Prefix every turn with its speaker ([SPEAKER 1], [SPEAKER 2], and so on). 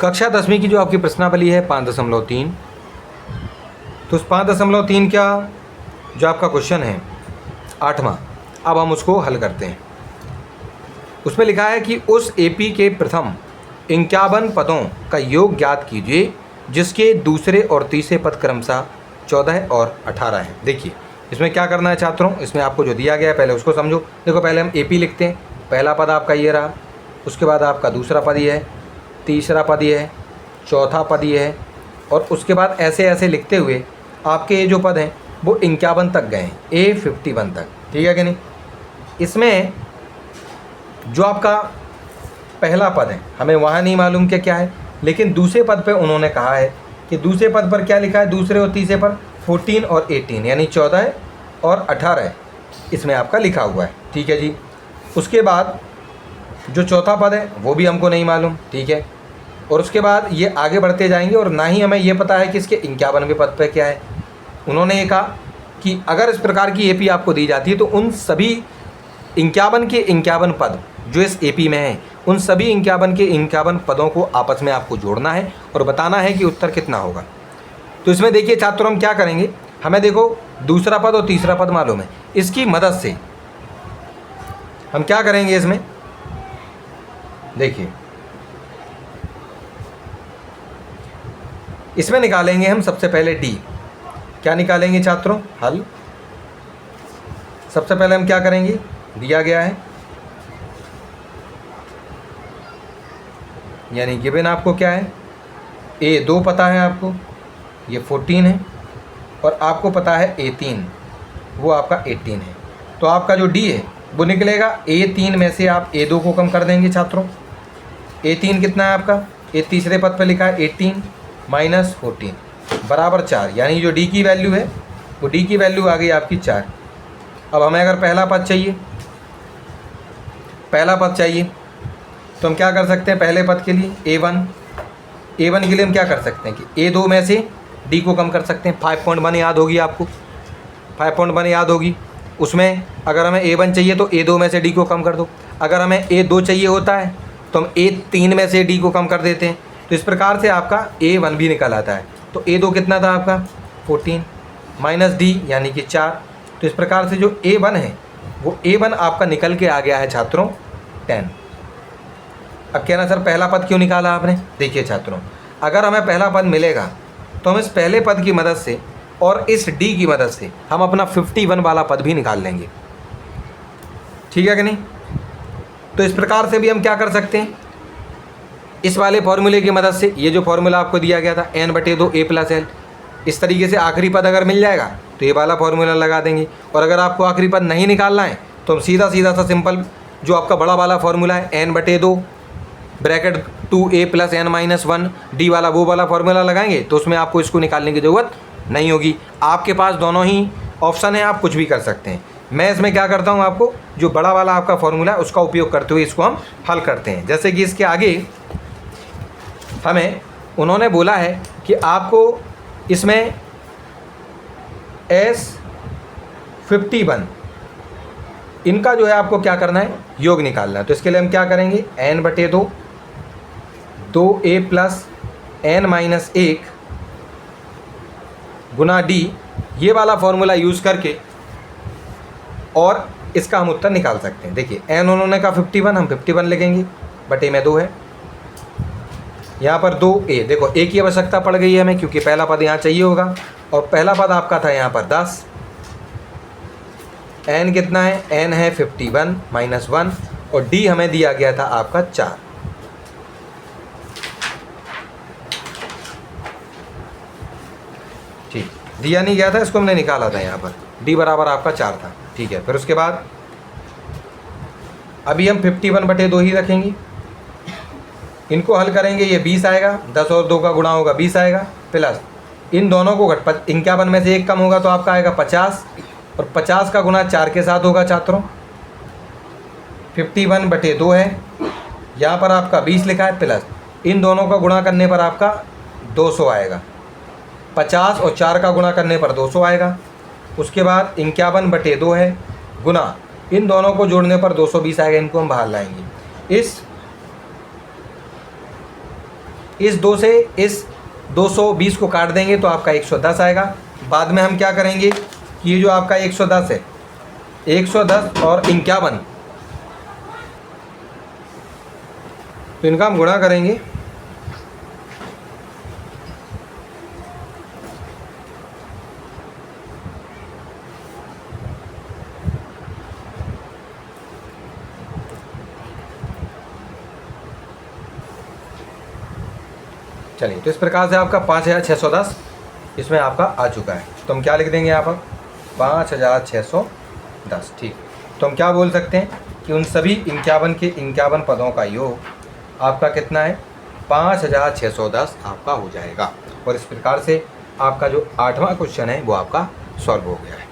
[SPEAKER 1] कक्षा 10वीं की जो आपकी प्रश्नावली है 5.3, तो उस 5.3 का जो आपका क्वेश्चन है 8वां, अब हम उसको हल करते हैं। उसमें लिखा है कि उस एपी के प्रथम 51 पदों का योग ज्ञात कीजिए जिसके दूसरे और तीसरे पद क्रमशः 14 और 18 हैं। देखिए इसमें क्या करना है छात्रों, इसमें आपको जो दिया गया है पहले उसको समझो। देखो पहले हम एपी लिखते हैं, पहला पद आपका ये रहा, उसके बाद आपका दूसरा पद ये है, तीसरा पद ये है, चौथा पद ये है, और उसके बाद ऐसे ऐसे लिखते हुए आपके ये जो पद हैं वो 51 तक गए हैं, A51 तक। ठीक है कि नहीं। इसमें जो आपका पहला पद है हमें वहाँ नहीं मालूम कि क्या है, लेकिन दूसरे पद पे उन्होंने कहा है कि दूसरे पद पर क्या लिखा है, दूसरे और तीसरे पर 14 और 18 यानी 14 और 18 इसमें आपका लिखा हुआ है। ठीक है जी। उसके बाद जो चौथा पद है वो भी हमको नहीं मालूम। ठीक है। और उसके बाद ये आगे बढ़ते जाएंगे और ना ही हमें ये पता है कि इसके 51वें पद पे क्या है। उन्होंने ये कहा कि अगर इस प्रकार की एपी आपको दी जाती है तो उन सभी 51 के 51 पद जो इस एपी में हैं उन सभी 51 के 51 पदों को आपस में आपको जोड़ना है और बताना है कि उत्तर कितना होगा। तो इसमें देखिए छात्रों हम क्या करेंगे, हमें देखो दूसरा पद और तीसरा पद मालूम है, इसकी मदद से हम क्या करेंगे, इसमें देखिए इसमें निकालेंगे हम सबसे पहले डी। क्या निकालेंगे छात्रों, हल। सबसे पहले हम क्या करेंगे, दिया गया है यानी गिवन आपको क्या है, A2 पता है आपको, ये 14 है, और आपको पता है A3 वो आपका 18 है। तो आपका जो D है वो निकलेगा A3 में से आप A2 को कम कर देंगे छात्रों। A3 कितना है आपका, ये तीसरे पद पे लिखा है 18 माइनस 14 बराबर 4, यानी जो D की वैल्यू है वो D की वैल्यू आ गई आपकी 4। अब हमें अगर पहला पद चाहिए तो हम क्या कर सकते हैं, पहले पद के लिए A1 के लिए हम क्या कर सकते हैं कि A2 में से D को कम कर सकते हैं। 5.1 याद होगी आपको, 5.1 याद होगी। उसमें अगर हमें A1 चाहिए तो A2 में से D को कम कर दो, अगर हमें A2 चाहिए होता है तो हम A3 में से D को कम कर देते हैं। तो इस प्रकार से आपका A1 भी निकल आता है। तो A2 कितना था आपका 14 माइनस D यानी कि 4। तो इस प्रकार से जो A1 है वो A1 आपका निकल के आ गया है छात्रों 10। अब कहना सर पहला पद क्यों निकाला आपने, देखिए छात्रों अगर हमें पहला पद मिलेगा तो हम इस पहले पद की मदद से और इस D की मदद से हम अपना 51 वाला पद भी निकाल लेंगे। ठीक है कि नहीं। तो इस प्रकार से भी हम क्या कर सकते हैं, इस वाले फॉर्मूले की मदद से, ये जो फॉर्मूला आपको दिया गया था n/2 a + l, इस तरीके से आखिरी पद अगर मिल जाएगा तो ये वाला फॉर्मूला लगा देंगे। और अगर आपको आखिरी पद नहीं निकालना है तो हम सीधा सा सिंपल जो आपका बड़ा वाला फॉर्मूला है n/2 bracket 2a + n-1 d वाला वो वाला फॉर्मूला लगाएंगे, तो उसमें आपको इसको निकालने की ज़रूरत नहीं होगी। आपके पास दोनों ही ऑप्शन है, आप कुछ भी कर सकते हैं। मैं इसमें क्या करता हूँ, आपको जो बड़ा वाला आपका फॉर्मूला है उसका उपयोग करते हुए इसको हम हल करते हैं। जैसे कि इसके आगे हमें उन्होंने बोला है कि आपको इसमें S51 इनका जो है आपको क्या करना है, योग निकालना है। तो इसके लिए हम क्या करेंगे, n/2 2a + n-1 गुना d, ये वाला फॉर्मूला यूज़ करके और इसका हम उत्तर निकाल सकते हैं। देखिए n उन्होंने कहा 51, हम 51 लिखेंगे, बटे में 2 है, यहाँ पर 2a, देखो a की आवश्यकता पड़ गई है हमें क्योंकि पहला पद यहाँ चाहिए होगा, और पहला पद आपका था यहाँ पर 10, n कितना है, n है 51 माइनस 1, और d हमें दिया गया था आपका 4। ठीक, दिया नहीं गया था, इसको हमने निकाला था यहाँ पर, d बराबर आपका 4 था। ठीक है, फिर उसके बाद अभी हम 51/2 ही रखेंगे, इनको हल करेंगे, ये 20 आएगा, 10 और 2 का गुणा होगा 20 आएगा, प्लस इन दोनों को 51 में से 1 कम होगा तो आपका आएगा 50, और 50 का गुणा 4 के साथ होगा छात्रों, 51/2 है, यहाँ पर आपका 20 लिखा है, प्लस इन दोनों का गुणा करने पर आपका 200 आएगा, 50 और 4 का गुणा करने पर 200 आएगा। उसके बाद 51/2 है, गुना इन दोनों को जोड़ने पर 220 आएगा, इनको हम बाहर लाएंगे। इस 2 से इस 220 को काट देंगे तो आपका 110 आएगा। बाद में हम क्या करेंगे कि ये जो आपका 110 है, 110 और 51, तो इनका हम गुणा करेंगे। चलिए, तो इस प्रकार से आपका 5610 इसमें आपका आ चुका है। तो हम क्या लिख देंगे यहाँ पर 5610। ठीक, तो हम क्या बोल सकते हैं कि उन सभी 51 के 51 पदों का योग आपका कितना है, 5610 आपका हो जाएगा। और इस प्रकार से आपका जो 8वां क्वेश्चन है वो आपका सॉल्व हो गया है।